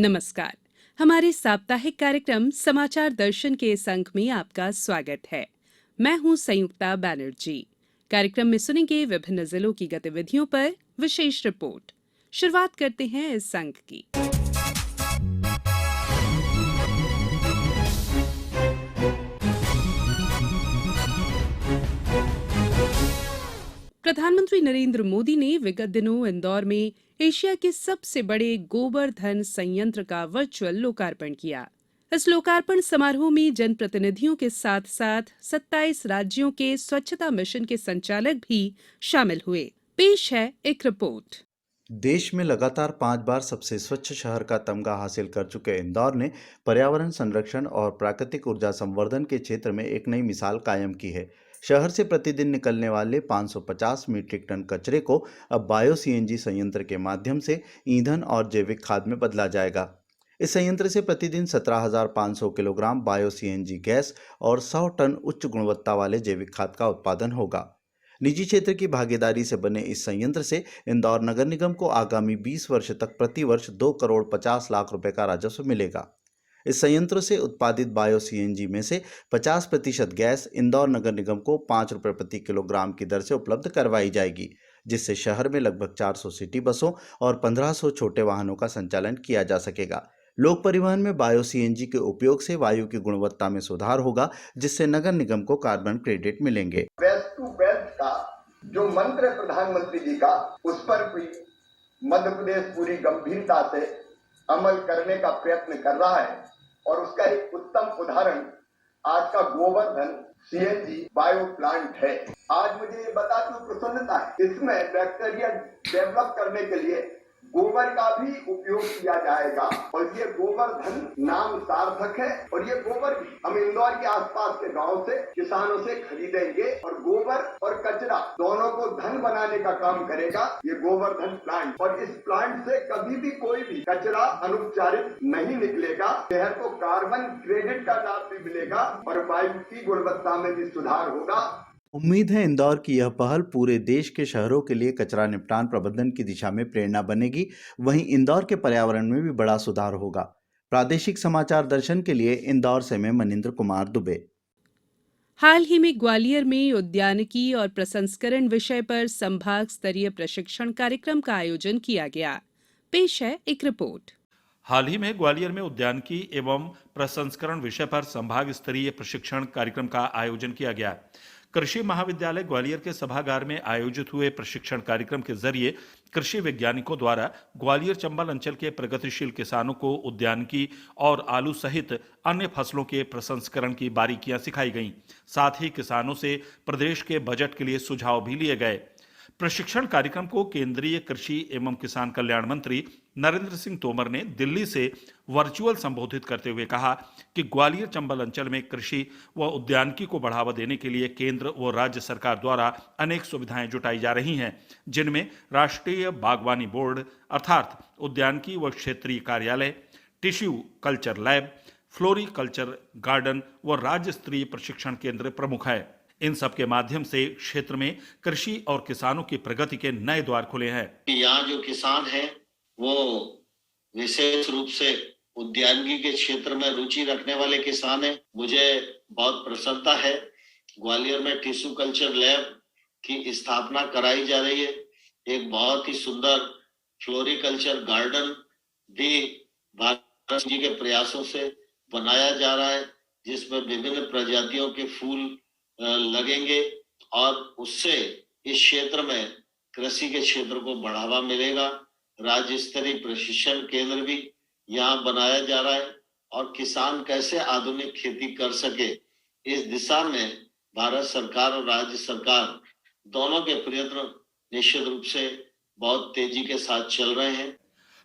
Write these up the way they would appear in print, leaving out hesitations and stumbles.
नमस्कार। हमारे साप्ताहिक कार्यक्रम समाचार दर्शन के इस अंक में आपका स्वागत है। मैं हूं संयुक्ता बैनर्जी। कार्यक्रम में सुनेंगे विभिन्न जिलों की गतिविधियों पर विशेष रिपोर्ट। शुरुआत करते हैं इस अंक की। प्रधानमंत्री नरेंद्र मोदी ने विगत दिनों इंदौर में एशिया के सबसे बड़े गोबर संयंत्र का वर्चुअल लोकार्पण किया। इस लोकार्पण समारोह में जनप्रतिनिधियों के साथ साथ 27 राज्यों के स्वच्छता मिशन के संचालक भी शामिल हुए। पेश है एक रिपोर्ट। देश में लगातार 5 बार सबसे स्वच्छ शहर का तमगा हासिल कर चुके इंदौर ने पर्यावरण संरक्षण और प्राकृतिक ऊर्जा संवर्धन के क्षेत्र में एक नई मिसाल कायम की है। शहर से प्रतिदिन निकलने वाले 550 मीट्रिक टन कचरे को अब बायो सीएनजी संयंत्र के माध्यम से ईंधन और जैविक खाद में बदला जाएगा। इस संयंत्र से प्रतिदिन 17,500 किलोग्राम बायो सीएनजी गैस और 100 टन उच्च गुणवत्ता वाले जैविक खाद का उत्पादन होगा। निजी क्षेत्र की भागीदारी से बने इस संयंत्र से इंदौर नगर निगम को आगामी 20 वर्ष तक प्रति वर्ष 2 करोड़ 50 लाख रुपए का राजस्व मिलेगा। इस संयंत्र से उत्पादित बायो सीएनजी में से 50% गैस इंदौर नगर निगम को 5 रुपए प्रति किलोग्राम की दर से उपलब्ध करवाई जाएगी, जिससे शहर में लगभग 400 सिटी बसों और 1500 छोटे वाहनों का संचालन किया जा सकेगा। लोक परिवहन में बायो सीएनजी के उपयोग से वायु की गुणवत्ता में सुधार होगा, जिससे नगर निगम को कार्बन क्रेडिट मिलेंगे। वेस्ट टू वेल्थ का जो मंत्र है प्रधानमंत्री जी का, उस पर भी मध्य प्रदेश पूरी गंभीरता से अमल करने का प्रयत्न कर रहा है और उसका एक उत्तम उदाहरण आज का गोवर्धन सीएनजी बायो प्लांट है। आज मुझे ये बता दूं प्रसन्नता है, इसमें बैक्टीरिया डेवलप करने के लिए गोबर का भी उपयोग किया जाएगा और ये गोवर्धन नाम सार्थक है। और ये गोबर भी हम इंदौर के आसपास के गांव से किसानों से खरीदेंगे और गोबर और कचरा दोनों को धन बनाने का काम करेगा ये गोवर्धन प्लांट। और इस प्लांट से कभी भी कोई भी कचरा अनुपचारित नहीं निकलेगा। शहर को कार्बन क्रेडिट का लाभ भी मिलेगा और वायु की गुणवत्ता में भी सुधार होगा। उम्मीद है इंदौर की यह पहल पूरे देश के शहरों के लिए कचरा निपटान प्रबंधन की दिशा में प्रेरणा बनेगी। वहीं इंदौर के पर्यावरण में भी बड़ा सुधार होगा। प्रादेशिक समाचार दर्शन के लिए इंदौर से मैं मनिंद्र कुमार दुबे। हाल ही में ग्वालियर में उद्यानिकी और प्रसंस्करण विषय पर संभाग स्तरीय प्रशिक्षण कार्यक्रम का आयोजन किया गया। पेश है एक रिपोर्ट। हाल ही में ग्वालियर में उद्यानिकी एवं प्रसंस्करण विषय पर संभाग स्तरीय प्रशिक्षण कार्यक्रम का आयोजन किया गया। कृषि महाविद्यालय ग्वालियर के सभागार में आयोजित हुए प्रशिक्षण कार्यक्रम के जरिए कृषि वैज्ञानिकों द्वारा ग्वालियर चंबल अंचल के प्रगतिशील किसानों को उद्यानिकी और आलू सहित अन्य फसलों के प्रसंस्करण की बारीकियां सिखाई गईं। साथ ही किसानों से प्रदेश के बजट के लिए सुझाव भी लिए गए। प्रशिक्षण कार्यक्रम को केंद्रीय कृषि एवं किसान कल्याण मंत्री नरेंद्र सिंह तोमर ने दिल्ली से वर्चुअल संबोधित करते हुए कहा कि ग्वालियर चंबल अंचल में कृषि व उद्यानिकी को बढ़ावा देने के लिए केंद्र व राज्य सरकार द्वारा अनेक सुविधाएं जुटाई जा रही हैं, जिनमें राष्ट्रीय बागवानी बोर्ड अर्थात उद्यानिकी व क्षेत्रीय कार्यालय, tissue culture lab, floriculture garden व राज्य स्तरीय प्रशिक्षण केंद्र प्रमुख है। इन सब के माध्यम से क्षेत्र में कृषि और किसानों की प्रगति के नए द्वार खुले हैं। यहाँ जो किसान है वो विशेष रूप से उद्यानिकी के क्षेत्र में रुचि रखने वाले किसान हैं। मुझे बहुत प्रसन्नता है, ग्वालियर में टिश्यू कल्चर लैब की स्थापना कराई जा रही है। एक बहुत ही सुंदर फ्लोरिकल्चर गार्डन भी भारत जी के प्रयासों से बनाया जा रहा है, जिसमें विभिन्न प्रजातियों के फूल लगेंगे और उससे इस क्षेत्र में कृषि के क्षेत्र को बढ़ावा मिलेगा। राज्य स्तरीय प्रशिक्षण केंद्र भी यहाँ बनाया जा रहा है और किसान कैसे आधुनिक खेती कर सके, इस दिशा में भारत सरकार और राज्य सरकार दोनों के प्रयत्न निश्चित रूप से बहुत तेजी के साथ चल रहे हैं।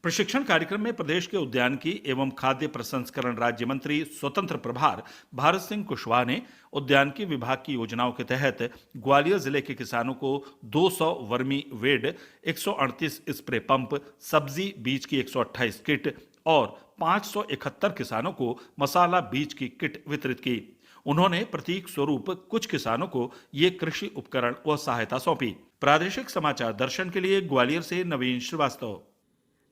प्रशिक्षण कार्यक्रम में प्रदेश के उद्यानिकी एवं खाद्य प्रसंस्करण राज्य मंत्री स्वतंत्र प्रभार भारत सिंह कुशवाहा ने उद्यानिकी विभाग की योजनाओं के तहत ग्वालियर जिले के किसानों को 200 वर्मी वेड, 138 स्प्रे पंप, सब्जी बीज की 128 किट और 571 किसानों को मसाला बीज की किट वितरित की। उन्होंने प्रतीक स्वरूप कुछ किसानों को ये कृषि उपकरण व सहायता सौंपी। प्रादेशिक समाचार दर्शन के लिए ग्वालियर से नवीन श्रीवास्तव।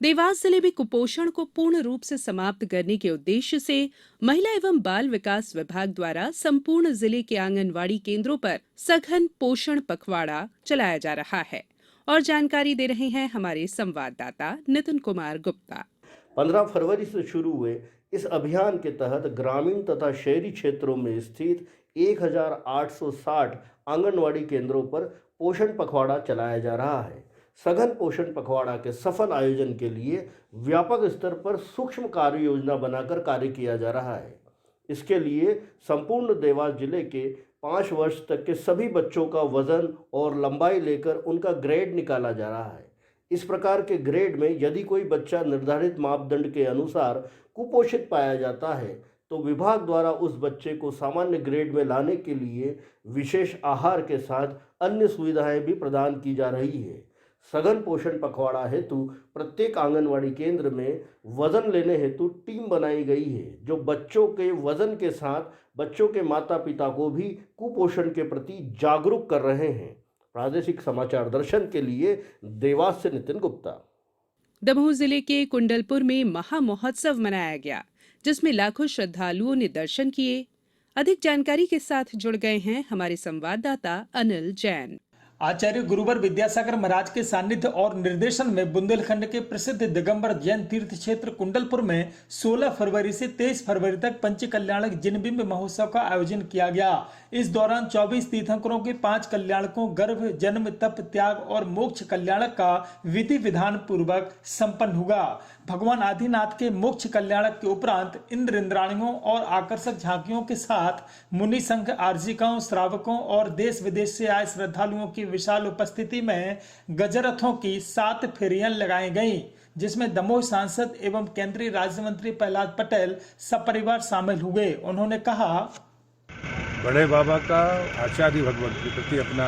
देवास जिले में कुपोषण को पूर्ण रूप से समाप्त करने के उद्देश्य से महिला एवं बाल विकास विभाग द्वारा संपूर्ण जिले के आंगनवाड़ी केंद्रों पर सघन पोषण पखवाड़ा चलाया जा रहा है। और जानकारी दे रहे हैं हमारे संवाददाता नितिन कुमार गुप्ता। 15 फरवरी से शुरू हुए इस अभियान के तहत ग्रामीण तथा शहरी क्षेत्रों में स्थित 1860 आंगनवाड़ी केंद्रों पर पोषण पखवाड़ा चलाया जा रहा है। सघन पोषण पखवाड़ा के सफल आयोजन के लिए व्यापक स्तर पर सूक्ष्म कार्य योजना बनाकर कार्य किया जा रहा है। इसके लिए संपूर्ण देवास जिले के 5 वर्ष तक के सभी बच्चों का वजन और लंबाई लेकर उनका ग्रेड निकाला जा रहा है। इस प्रकार के ग्रेड में यदि कोई बच्चा निर्धारित मापदंड के अनुसार कुपोषित पाया जाता है तो विभाग द्वारा उस बच्चे को सामान्य ग्रेड में लाने के लिए विशेष आहार के साथ अन्य सुविधाएं भी प्रदान की जा रही है। सघन पोषण पखवाड़ा हेतु प्रत्येक आंगनवाड़ी केंद्र में वजन लेने हेतु टीम बनाई गई है, जो बच्चों के वजन के साथ बच्चों के माता पिता को भी कुपोषण के प्रति जागरूक कर रहे हैं। प्रादेशिक समाचार दर्शन के लिए देवास से नितिन गुप्ता। दमोह जिले के कुंडलपुर में महा महोत्सव मनाया गया, जिसमें लाखों श्रद्धालुओं ने दर्शन किए। अधिक जानकारी के साथ जुड़ गए हैं हमारे संवाददाता अनिल जैन। आचार्य गुरुवर विद्यासागर महाराज के सानिध्य और निर्देशन में बुंदेलखंड के प्रसिद्ध दिगंबर जैन तीर्थ क्षेत्र कुंडलपुर में 16 फरवरी से 23 फरवरी तक पंच कल्याणक जिनबिंब महोत्सव का आयोजन किया गया। इस दौरान 24 तीर्थंकरों के 5 कल्याणकों गर्भ, जन्म, तप, त्याग और मोक्ष कल्याणक का विधि विधान पूर्वक संपन्न हुआ। भगवान आदिनाथ के मोक्ष कल्याणक के उपरांत इंद्र इंद्राणियों और आकर्षक झांकियों के साथ मुनि संघ, आर्जिकाओं, श्रावकों और देश विदेश से आए श्रद्धालुओं की विशाल उपस्थिति में गजरथों की 7 फेरियां लगाई गईं, जिसमें दमोह सांसद एवं केंद्रीय राज्य मंत्री प्रहलाद पटेल सपरिवार शामिल हुए। उन्होंने कहा, बड़े बाबा का आचार्य भगवत के प्रति अपना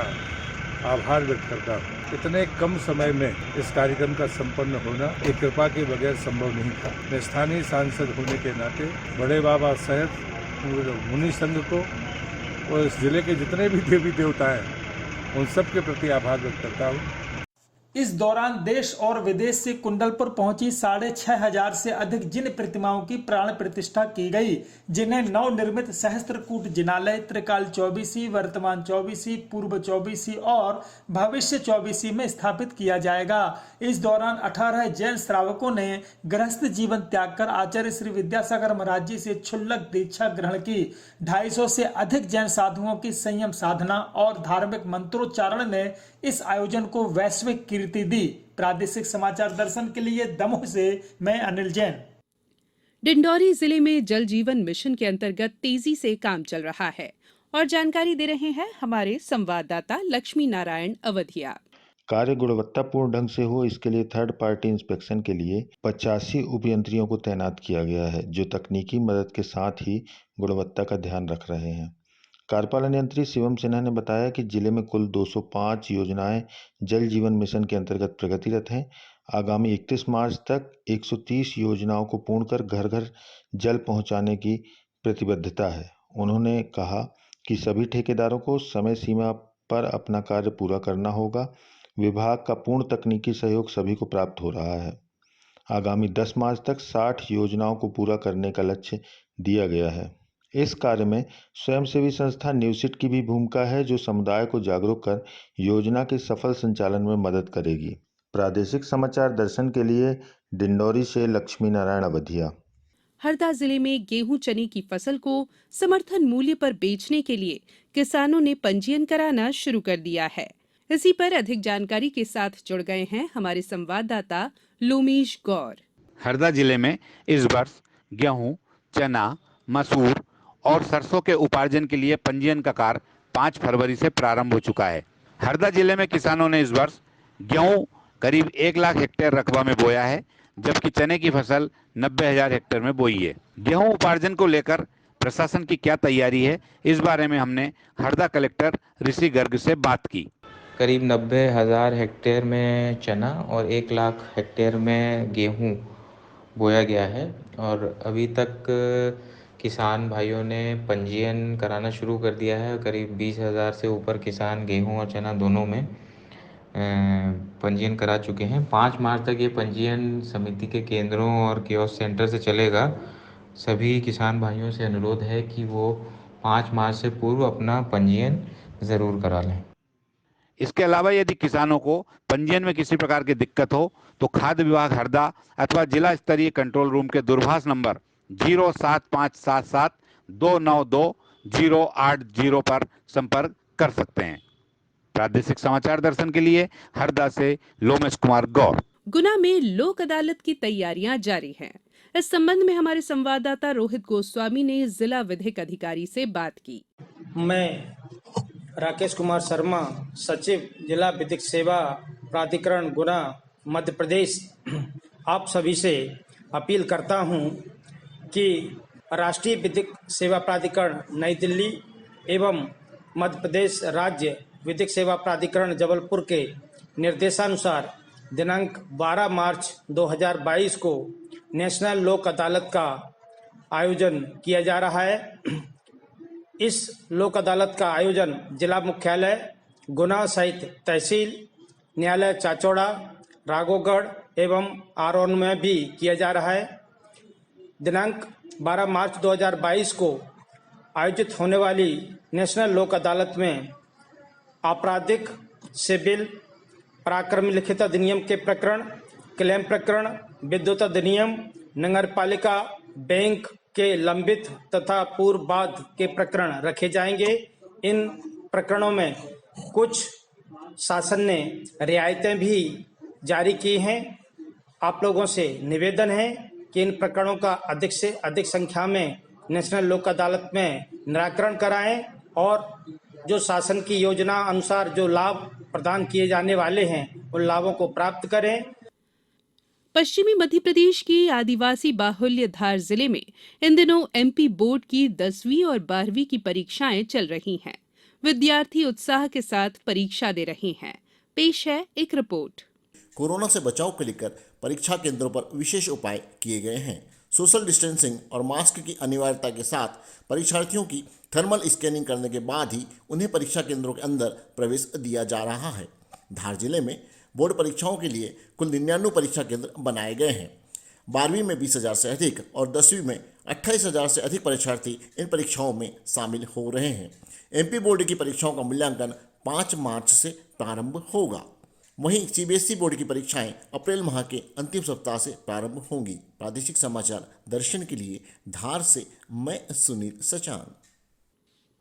आभार व्यक्त करता हूँ। इतने कम समय में इस कार्यक्रम का संपन्न होना एक कृपा के बगैर संभव नहीं था। मैं स्थानीय सांसद होने के नाते बड़े बाबा सहित पूरे मुनि संघ को और इस जिले के जितने भी देवी देवता हैं उन सब के प्रति आभार व्यक्त करता हूँ। इस दौरान देश और विदेश से कुंडलपुर पहुंची 6,500 से अधिक जिन प्रतिमाओं की प्राण प्रतिष्ठा की गई, जिन्हें नवनिर्मित सहस्त्रकूट जिनालय, त्रिकाल 24, वर्तमान 24, पूर्व 24 और भविष्य 24 में स्थापित किया जाएगा। इस दौरान 18 जैन श्रावकों ने गृहस्थ जीवन त्याग कर आचार्य श्री विद्यासागर महाराज जी से क्षुल्लक दीक्षा ग्रहण की। 250 से अधिक जैन साधुओं की संयम साधना और धार्मिक मंत्रोच्चारण ने इस आयोजन को वैश्विक कीर्ति दी। प्रादेशिक समाचार दर्शन के लिए दमोह से मैं अनिल जैन। डिंडौरी जिले में जल जीवन मिशन के अंतर्गत तेजी से काम चल रहा है और जानकारी दे रहे हैं हमारे संवाददाता लक्ष्मी नारायण अवधिया। कार्य गुणवत्तापूर्ण ढंग से हो, इसके लिए थर्ड पार्टी इंस्पेक्शन के लिए 85 उपयंत्रियों को तैनात किया गया है, जो तकनीकी मदद के साथ ही गुणवत्ता का ध्यान रख रहे हैं। कार्यपालन यंत्री शिवम सिन्हा ने बताया कि जिले में कुल 205 योजनाएं जल जीवन मिशन के अंतर्गत प्रगतिरत हैं। आगामी 31 मार्च तक 130 योजनाओं को पूर्ण कर घर घर जल पहुंचाने की प्रतिबद्धता है। उन्होंने कहा कि सभी ठेकेदारों को समय सीमा पर अपना कार्य पूरा करना होगा। विभाग का पूर्ण तकनीकी सहयोग सभी को प्राप्त हो रहा है। आगामी 10 मार्च तक 60 योजनाओं को पूरा करने का लक्ष्य दिया गया है। इस कार्य में स्वयंसेवी संस्था न्यूसिट की भी भूमिका है, जो समुदाय को जागरूक कर योजना के सफल संचालन में मदद करेगी। प्रादेशिक समाचार दर्शन के लिए डिंडौरी से लक्ष्मी नारायण अवधिया। हरदा जिले में गेहूं चने की फसल को समर्थन मूल्य पर बेचने के लिए किसानों ने पंजीयन कराना शुरू कर दिया है। इसी पर अधिक जानकारी के साथ जुड़ गए हैं हमारे संवाददाता लोमीश गौर। हरदा जिले में इस वर्ष गेहूं, चना, मसूर और सरसों के उपार्जन के लिए पंजीयन का कार्य 5 फरवरी से प्रारंभ हो चुका है। हरदा जिले में किसानों ने इस वर्ष गेहूं करीब 1 लाख हेक्टेयर रकबा में बोया है, जबकि चने की फसल 90,000 हेक्टेयर में बोई है। गेहूं उपार्जन को लेकर प्रशासन की क्या तैयारी है, इस बारे में हमने हरदा कलेक्टर ऋषि गर्ग से बात की। करीब 90,000 हेक्टेयर में चना और 1 लाख हेक्टेयर में गेहूं बोया गया है और अभी तक किसान भाइयों ने पंजीयन कराना शुरू कर दिया है। करीब 20,000 से ऊपर किसान गेहूं और चना दोनों में पंजीयन करा चुके हैं। 5 मार्च तक ये पंजीयन समिति के केंद्रों और कियोस्क सेंटर से चलेगा। सभी किसान भाइयों से अनुरोध है कि वो 5 मार्च से पूर्व अपना पंजीयन ज़रूर करा लें। इसके अलावा यदि किसानों को पंजीयन में किसी प्रकार की दिक्कत हो तो खाद्य विभाग हरदा अथवा जिला स्तरीय कंट्रोल रूम के दूरभाष नंबर 07577-292-080 पर संपर्क कर सकते हैं। प्रादेशिक समाचार दर्शन के लिए हरदा से लोमेश कुमार गौर। गुना में लोक अदालत की तैयारियां जारी हैं। इस संबंध में हमारे संवाददाता रोहित गोस्वामी ने जिला विधिक अधिकारी से बात की। मैं राकेश कुमार शर्मा, सचिव जिला विधिक सेवा प्राधिकरण गुना मध्य प्रदेश, आप सभी से अपील करता हूं कि राष्ट्रीय विधिक सेवा प्राधिकरण नई दिल्ली एवं मध्य प्रदेश राज्य विधिक सेवा प्राधिकरण जबलपुर के निर्देशानुसार दिनांक 12 मार्च 2022 को नेशनल लोक अदालत का आयोजन किया जा रहा है। इस लोक अदालत का आयोजन जिला मुख्यालय गुना सहित तहसील न्यायालय चाचौड़ा, राघोगढ़ एवं आरोन में भी किया जा रहा है। दिनांक 12 मार्च 2022 को आयोजित होने वाली नेशनल लोक अदालत में आपराधिक, सिविल, पराक्रम लिखित अधिनियम के प्रकरण, क्लेम प्रकरण, विद्युत अधिनियम, नगरपालिका, बैंक के लंबित तथा पूर्व बाद के प्रकरण रखे जाएंगे। इन प्रकरणों में कुछ शासन ने रियायतें भी जारी की हैं। आप लोगों से निवेदन है कि इन प्रकरणों का अधिक से अधिक संख्या में नेशनल लोक अदालत में निराकरण कराएं और जो शासन की योजना अनुसार जो लाभ प्रदान किए जाने वाले हैं उन लाभों को प्राप्त करें। पश्चिमी मध्य प्रदेश की आदिवासी बाहुल्य धार जिले में इन दिनों एमपी बोर्ड की 10वीं और 12वीं की परीक्षाएं चल रही हैं। विद्यार्थी उत्साह के साथ परीक्षा दे रहे हैं। पेश है एक रिपोर्ट। कोरोना से बचाव को लेकर परीक्षा केंद्रों पर विशेष उपाय किए गए हैं। सोशल डिस्टेंसिंग और मास्क की अनिवार्यता के साथ परीक्षार्थियों की थर्मल स्कैनिंग करने के बाद ही उन्हें परीक्षा केंद्रों के अंदर प्रवेश दिया जा रहा है। धार जिले में बोर्ड परीक्षाओं के लिए कुल 99 परीक्षा केंद्र बनाए गए हैं। 12वीं में 20,000 से अधिक और 10वीं में 28,000 से अधिक परीक्षार्थी इन परीक्षाओं में शामिल हो रहे हैं। एमपी बोर्ड की परीक्षाओं का मूल्यांकन 5 मार्च से प्रारंभ होगा। वहीं सीबीएसई बोर्ड की परीक्षाएं अप्रैल माह के अंतिम सप्ताह से प्रारंभ होंगी। प्रादेशिक समाचार दर्शन के लिए धार से मैं सुनील सचान।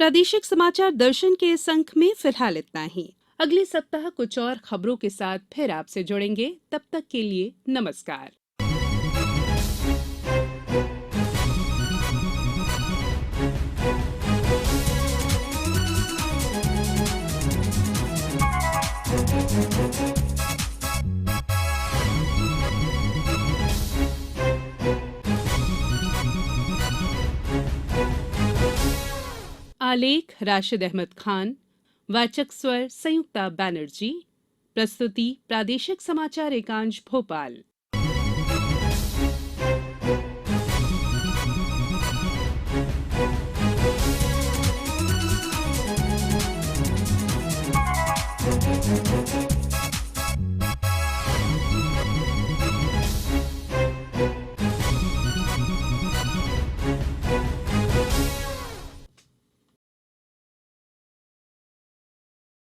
प्रादेशिक समाचार दर्शन के इस अंक में फिलहाल इतना ही। अगले सप्ताह कुछ और खबरों के साथ फिर आपसे जुड़ेंगे। तब तक के लिए नमस्कार। आलेख राशिद अहमद खान, वाचक स्वर संयुक्ता बैनर्जी, प्रस्तुति प्रादेशिक समाचार एकांश भोपाल।